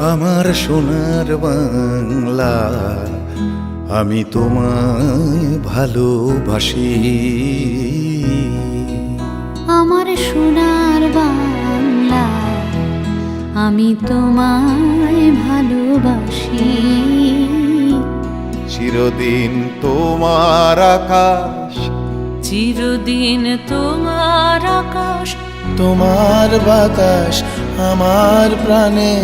আমার সোনার বাংলা, আমি তোমায় ভালোবাসি। আমার সোনার বাংলা, আমি তোমায় ভালোবাসি। চিরদিন তোমার আকাশ, চিরদিন তোমার আকাশ, তোমার বাতাস আমার প্রাণে।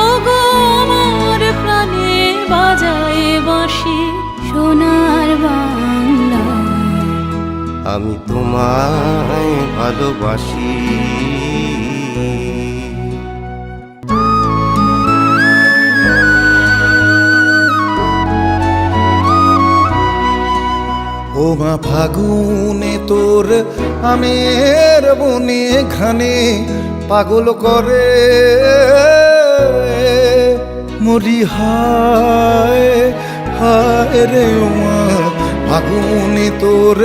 ওগো আমার প্রাণে বাজায় বাঁশি সোনার বাংলা, আমি তোমায় ভালোবাসি। ও মা ফাগুনে তোর আমের বনে ঘানে পাগল করে মরি, হায় হায় রে ও মা ফাগুনে তোর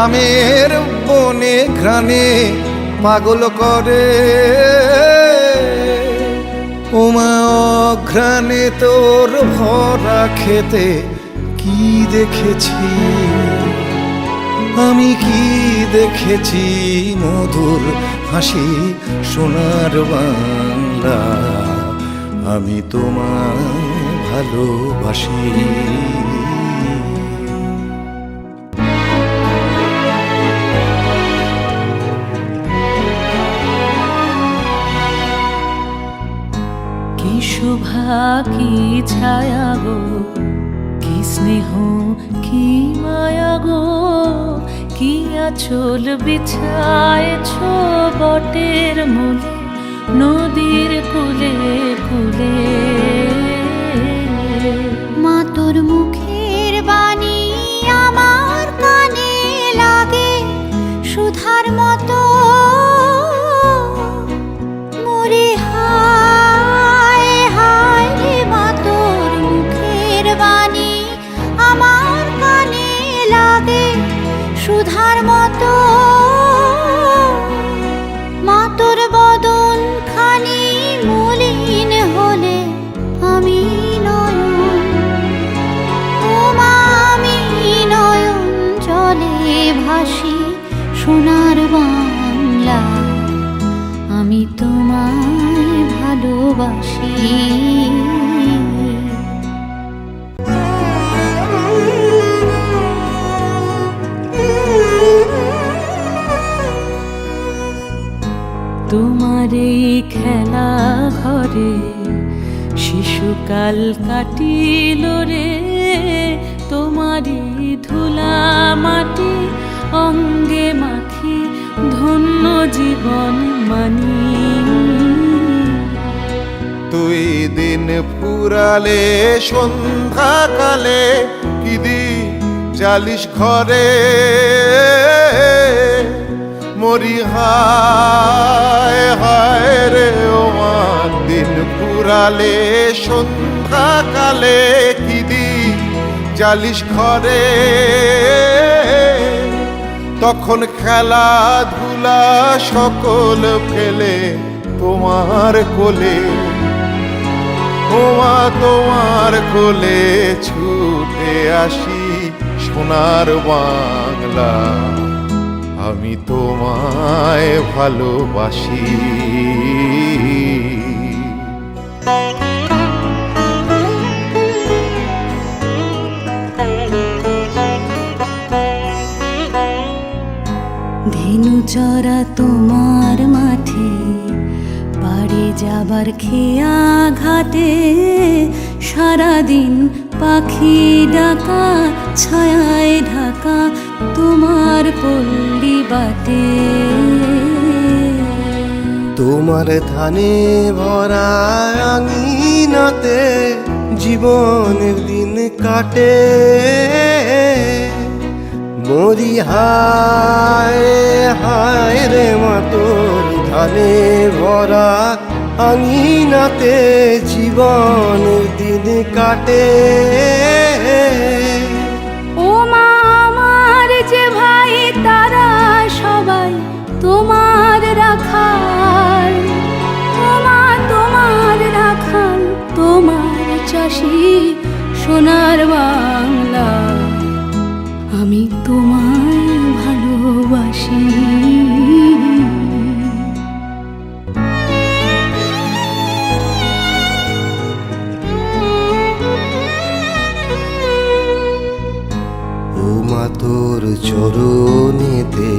আমের বনে ঘ্রাণে পাগল করে। ও মা অঘ্রাণে তোর ভরা খেতে কি দেখেছি, আমি কি দেখেছি মধুর হাসি সোনার বাংলা, আমি তোমায় ভালোবাসি। কি শোভা কি ছায়া গো, কি স্নেহ কি মায়া গো, কি আঁচল বিছায়েছ বটের মূলে নদীর কূলে কূলে। মা তোর মুখের বাণী আমার কানে লাগে সুধার মতো, মরে হায় হায় রে মা তোর মুখের বাণী আমার কানে লাগে সুধার মতো। মা তোর বদন খানি মলিন হলে আমি নয়ন, ও মা আমি নয়ন জলে ভাসি সোনার বাংলা, আমি তোমায় ভালোবাসি। তোমার এই খেলা ঘরে শিশুকাল কাটিল রে, তোমারই ধুলা মাটি অঙ্গে মাখি ধন্য জীবন মানি। তুই দিন ফুরালে সন্ধ্যাকালে কি দি জালিস ঘরে, মরি হায় হায় রে ও মা দিন ফুরালে সন্ধ্যাকালে কি দি জালিস ঘরে। তখন খেলাধুলা সকল ফেলে তোমার কোলে, ও মা তোমার কোলে ছুটে আসি সোনার বাংলা, আমি তোমায় ভালোবাসি। ধেনু চরা তোমার মাঠে, বাড়ি যাবার খেয়া ঘাটে, সারাদিন পাখি ডাকা ছায়ায় ঢাকা তোমার পল্লী বাটে। তোমার ধানে ভরা আঙিনাতে জীবনের দিন কাটে, মরি হায় হায় রে মা তোর ধানে ভরা আঙিনাতে জীবনের দিন কাটে। ও মা আমার যে ভাই তারা সবাই তোমার রাখাল, ও মা তোমার সোনার বাংলা আমি তোমায় ভালোবাসি। ও মা তোর চরণেতে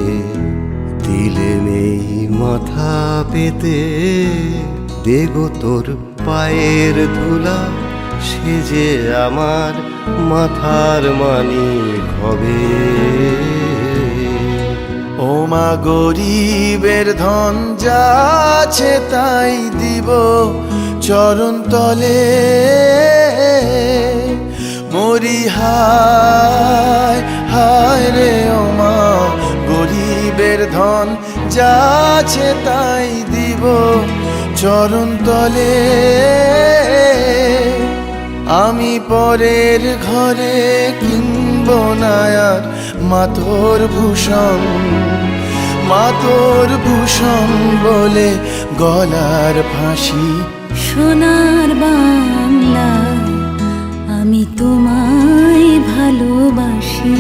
দিলে নেই মাথা পেতে, দেগো তোর পায়ের ধুলা সে যে আমার মাথার মানিক হবে। ও মা গরিবের ধন যা আছে তাই দিব চরণ তলে, মরি হায় হায় রে ও মা গরিবের ধন যা আছে তাই দিব চরণ তলে। আমি পরের ঘরে কিনব না আর মাতোর ভূষণ, মাতোর ভূষণ বলে গলার ফাঁসি। সোনার বাংলা আমি তোমায় ভালোবাসি।